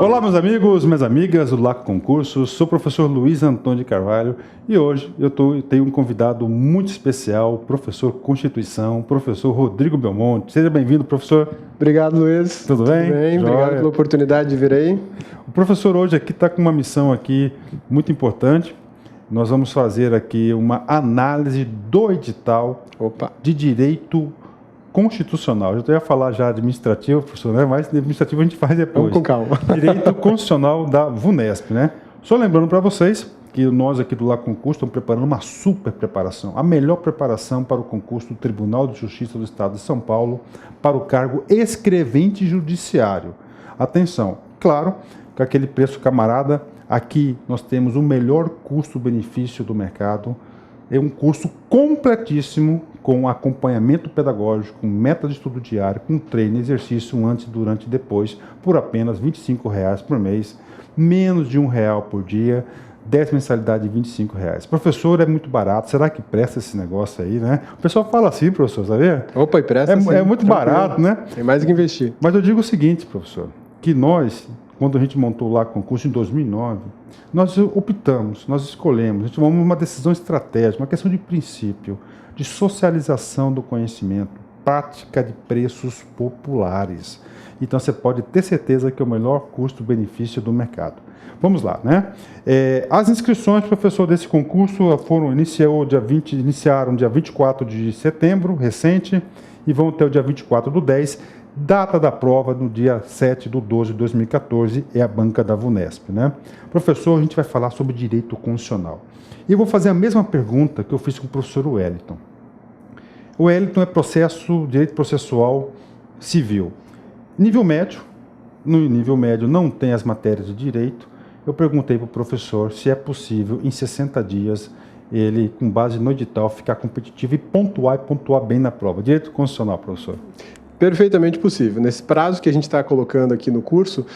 Olá, meus amigos, minhas amigas do LAC Concursos, sou o professor Luiz Antônio de Carvalho e hoje tenho um convidado muito especial, professor Constituição, professor Rodrigo Belmonte. Seja bem-vindo, professor. Obrigado, Luiz. Tudo bem? Tudo bem, obrigado pela oportunidade de vir aí. O professor hoje aqui está com uma missão aqui muito importante. Nós vamos fazer aqui uma análise do edital de direito constitucional. Eu ia falar já administrativo, professor, né? Mas administrativo a gente faz depois. Vamos com calma. Direito constitucional da VUNESP, né? Só lembrando para vocês que nós aqui do LAC Concurso estamos preparando uma super preparação, a melhor preparação para o concurso do Tribunal de Justiça do Estado de São Paulo para o cargo escrevente judiciário. Atenção, claro, com aquele preço camarada, aqui nós temos o melhor custo-benefício do mercado. É um curso completíssimo, com acompanhamento pedagógico, com meta de estudo diário, com treino, exercício antes, durante e depois, por apenas R$ 25,00 por mês, menos de R$1 por dia, 10 mensalidades de R$ 25,00. Professor, é muito barato, será que presta esse negócio aí, né? O pessoal fala assim, professor, sabia? Opa, e presta sim. É muito barato, né? Tem mais do que investir. Mas eu digo o seguinte, professor, que nós, quando a gente montou lá o concurso em 2009, nós optamos, nós escolhemos, a gente tomou uma decisão estratégica, uma questão de princípio, de socialização do conhecimento, prática de preços populares. Então você pode ter certeza que é o melhor custo-benefício do mercado. Vamos lá, né? As inscrições, professor, desse concurso iniciaram dia 24 de setembro, recente, e vão até o dia 24 do 10. Data da prova no dia 7 de 12 de 2014 é a banca da VUNESP, né? Professor, a gente vai falar sobre direito constitucional. E eu vou fazer a mesma pergunta que eu fiz com o professor Wellington. O Wellington é direito processual civil. Nível médio, no nível médio não tem as matérias de direito. Eu perguntei para o professor se é possível, em 60 dias, ele, com base no edital, ficar competitivo e pontuar bem na prova. Direito constitucional, professor. Perfeitamente possível. Nesse prazo que a gente está colocando aqui no curso,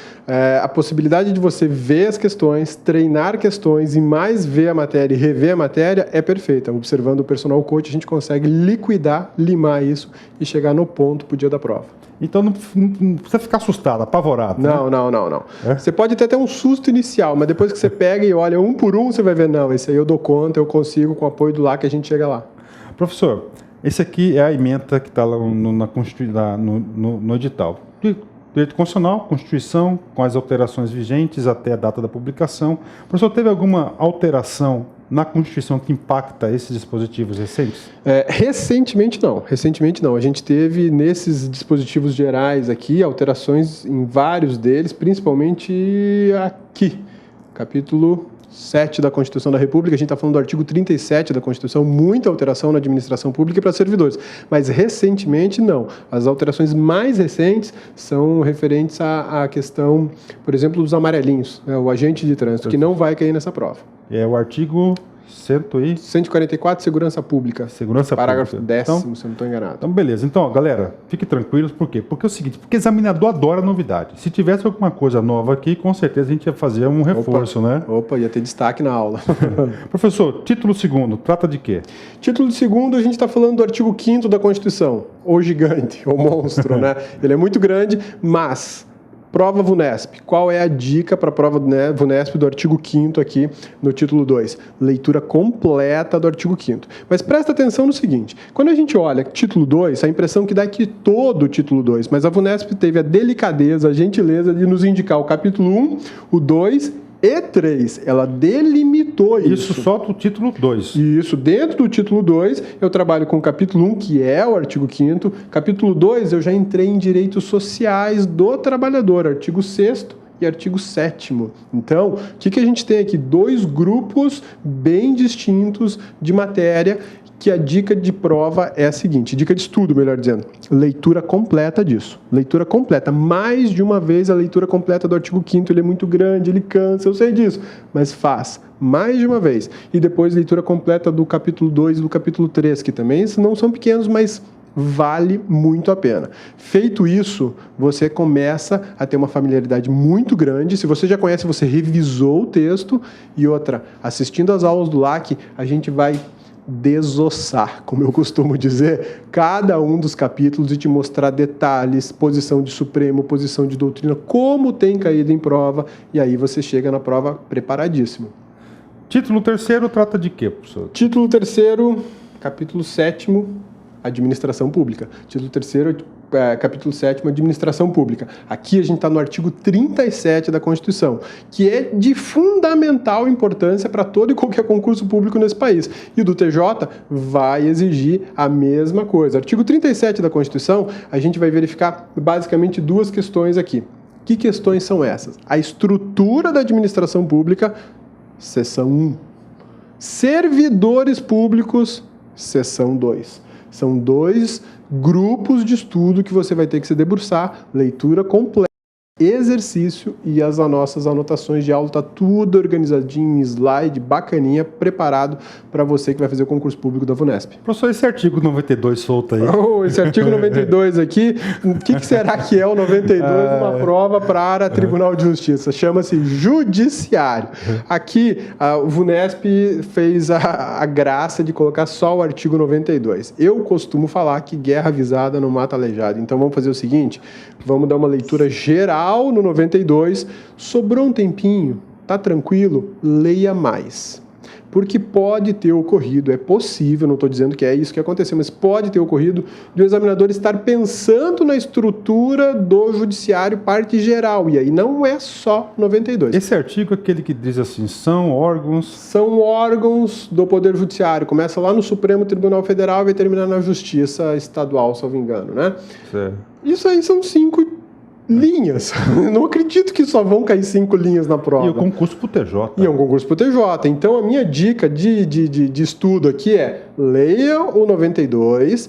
a possibilidade de você ver as questões, treinar questões e mais ver a matéria e rever a matéria é perfeita. Observando o personal coach, a gente consegue limar isso e chegar no ponto para o dia da prova. Então não precisa ficar assustado, apavorado. Não, né? não. Você pode até ter um susto inicial, mas depois que você pega e olha um por um, você vai ver, não, esse aí eu dou conta, eu consigo, com o apoio do LAC a gente chega lá. Professor, esse aqui é a ementa que está lá no edital. Direito constitucional, Constituição, com as alterações vigentes até a data da publicação. Professor, teve alguma alteração na Constituição que impacta esses dispositivos recentes? Recentemente não. A gente teve nesses dispositivos gerais aqui alterações em vários deles, principalmente aqui, capítulo 7 da Constituição da República, a gente está falando do artigo 37 da Constituição, muita alteração na administração pública e para servidores, mas recentemente não. As alterações mais recentes são referentes à questão, por exemplo, dos amarelinhos, o agente de trânsito, que não vai cair nessa prova. É o artigo 144, Segurança Pública. Parágrafo 10º, então, se eu não estou enganado. Então, beleza. Então, galera, fiquem tranquilos. Por quê? Porque é o seguinte, porque o examinador adora novidade. Se tivesse alguma coisa nova aqui, com certeza a gente ia fazer um reforço, né? Ia ter destaque na aula. Professor, título 2º, trata de quê? Título 2º, a gente está falando do artigo 5º da Constituição. O gigante, o monstro, né? Ele é muito grande, mas... Prova VUNESP. Qual é a dica para a prova VUNESP do artigo 5º aqui no título 2? Leitura completa do artigo 5º. Mas presta atenção no seguinte, quando a gente olha título 2, a impressão que dá é que todo o título 2, mas a VUNESP teve a delicadeza, a gentileza de nos indicar o capítulo 1, o 2 e 3. Ela delimitou isso. Isso só do título 2. Isso. Dentro do título 2, eu trabalho com o capítulo 1, que é o artigo 5º. Capítulo 2, eu já entrei em direitos sociais do trabalhador, artigo 6º e artigo 7º. Então, o que a gente tem aqui? Dois grupos bem distintos de matéria, que a dica de prova é a seguinte, dica de estudo, melhor dizendo, leitura completa disso. Leitura completa. Mais de uma vez a leitura completa do artigo 5º, ele é muito grande, ele cansa, eu sei disso, mas faz mais de uma vez. E depois leitura completa do capítulo 2 e do capítulo 3, que também não são pequenos, mas vale muito a pena. Feito isso, você começa a ter uma familiaridade muito grande. Se você já conhece, você revisou o texto. E outra, assistindo às aulas do LAC, a gente vai desossar, como eu costumo dizer, cada um dos capítulos e te mostrar detalhes, posição de Supremo, posição de doutrina, como tem caído em prova, e aí você chega na prova preparadíssimo. Título terceiro trata de quê, professor? Título terceiro, capítulo 7º, Administração Pública. Título terceiro, capítulo 7º, Administração Pública. Aqui a gente está no artigo 37 da Constituição, que é de fundamental importância para todo e qualquer concurso público nesse país. E o do TJ vai exigir a mesma coisa. Artigo 37 da Constituição, a gente vai verificar basicamente duas questões aqui. Que questões são essas? A estrutura da administração pública, seção 1. Servidores públicos, seção 2. São dois grupos de estudo que você vai ter que se debruçar, leitura completa, exercício e as nossas anotações de aula, tá tudo organizadinho, slide, bacaninha, preparado para você que vai fazer o concurso público da VUNESP. Professor, esse artigo 92 solto aí. Oh, esse artigo 92 aqui, o que será que é o 92 numa prova para Tribunal de Justiça? Chama-se Judiciário. Aqui, o VUNESP fez a graça de colocar só o artigo 92. Eu costumo falar que guerra avisada não mata aleijado. Então vamos fazer o seguinte, vamos dar uma leitura geral no 92, sobrou um tempinho, tá tranquilo, leia mais. Porque pode ter ocorrido, é possível, não estou dizendo que é isso que aconteceu, mas pode ter ocorrido de o examinador estar pensando na estrutura do judiciário parte geral, e aí não é só 92. Esse artigo é aquele que diz assim, são órgãos... São órgãos do Poder Judiciário, começa lá no Supremo Tribunal Federal e vai terminar na Justiça Estadual, se não me engano, né? Certo. Isso aí são 5 linhas. Não acredito que só vão cair 5 linhas na prova. E o concurso pro TJ. E é um concurso pro TJ. Então, a minha dica de estudo aqui é leia o 92,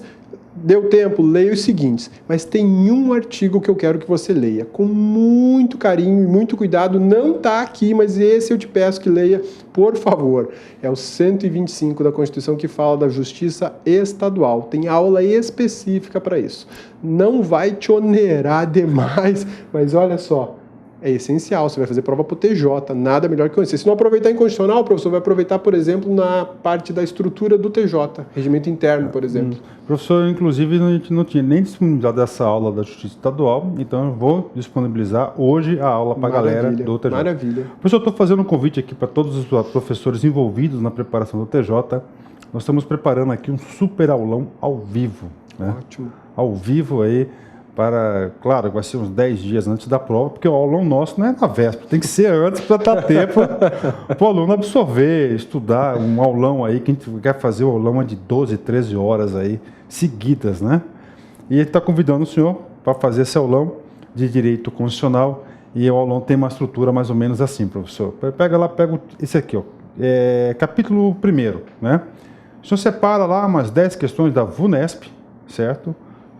deu tempo, leia os seguintes. Mas tem um artigo que eu quero que você leia com muito carinho e muito cuidado. Não está aqui, mas esse eu te peço que leia, por favor. É o 125 da Constituição que fala da Justiça Estadual. Tem aula específica para isso. Não vai te onerar demais, mas olha só, é essencial. Você vai fazer prova para o TJ, nada melhor que conhecer. Se não aproveitar em constitucional, o professor vai aproveitar, por exemplo, na parte da estrutura do TJ, regimento interno, por exemplo. Professor, inclusive, a gente não tinha nem disponibilizado essa aula da Justiça Estadual, então eu vou disponibilizar hoje a aula para a galera do TJ. Maravilha. Professor, eu estou fazendo um convite aqui para todos os professores envolvidos na preparação do TJ. Nós estamos preparando aqui um super aulão ao vivo. Né? Ótimo. Ao vivo aí, para, claro, vai ser uns 10 dias antes da prova, porque o aulão nosso não é na véspera, tem que ser antes para dar tempo para o aluno absorver, estudar um aulão aí, que a gente quer fazer o aulão de 12, 13 horas aí, seguidas, né? E ele está convidando o senhor para fazer esse aulão de direito constitucional, e o aulão tem uma estrutura mais ou menos assim, professor. Pega lá, pega esse aqui, ó, capítulo 1º, né? O senhor separa lá umas 10 questões da VUNESP, certo?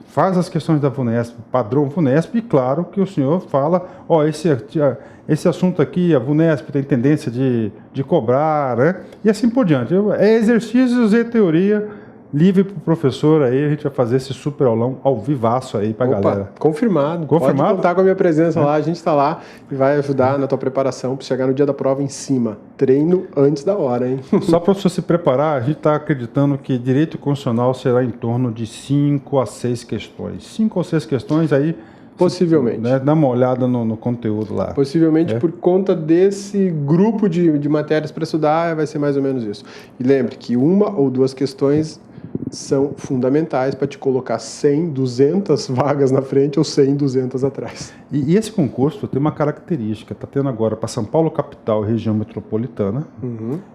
Faz as questões da VUNESP, padrão VUNESP, e claro que o senhor fala, ó, esse assunto aqui, a VUNESP tem tendência de cobrar, né? E assim por diante. É exercícios e teoria livre para o professor aí, a gente vai fazer esse super aulão ao vivaço aí para a galera. Confirmado. Pode contar com a minha presença lá, a gente está lá e vai ajudar na tua preparação para chegar no dia da prova em cima. Treino antes da hora, hein? Só para você se preparar, a gente está acreditando que direito constitucional será em torno de 5 a 6 questões. 5 ou 6 questões aí... Possivelmente. Né, dá uma olhada no conteúdo lá. Possivelmente por conta desse grupo de matérias para estudar, vai ser mais ou menos isso. E lembre que 1 ou 2 questões são fundamentais para te colocar 100, 200 vagas na frente ou 100, 200 atrás. E esse concurso tem uma característica, está tendo agora para São Paulo capital e região metropolitana,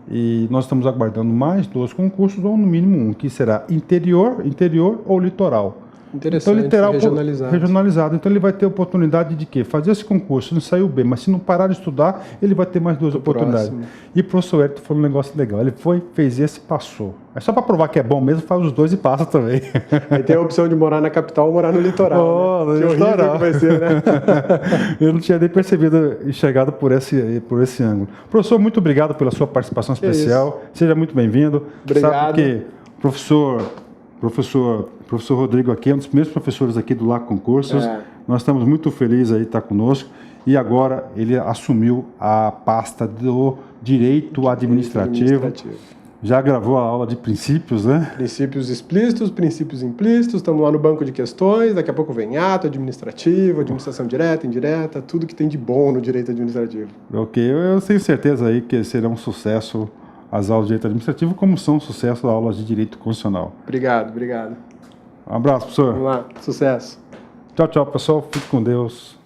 e nós estamos aguardando mais 2 concursos, ou no mínimo um, que será interior ou litoral. Interessante, então, literal, regionalizado. Então ele vai ter oportunidade de quê? Fazer esse concurso, não saiu bem, mas se não parar de estudar, ele vai ter mais 2 oportunidades. Próximo. E o professor Hélito falou um negócio legal, ele fez esse e passou. É só para provar que é bom mesmo, faz os 2 e passa também. Aí tem a opção de morar na capital ou morar no litoral. Né? No litoral. Que vai ser, né? Eu não tinha nem percebido e chegado por esse ângulo. Professor, muito obrigado pela sua participação especial. Seja muito bem-vindo. Obrigado. Sabe que professor Rodrigo aqui é um dos primeiros professores aqui do LAC Concursos. Nós estamos muito felizes aí de estar conosco. E agora ele assumiu a pasta do Direito Administrativo. Já gravou a aula de princípios, né? Princípios explícitos, princípios implícitos, estamos lá no banco de questões, daqui a pouco vem ato administrativo, administração direta, indireta, tudo que tem de bom no direito administrativo. Ok, eu tenho certeza aí que será um sucesso as aulas de direito administrativo, como são um sucesso as aulas de direito constitucional. Obrigado. Um abraço, professor. Vamos lá, sucesso. Tchau, pessoal. Fique com Deus.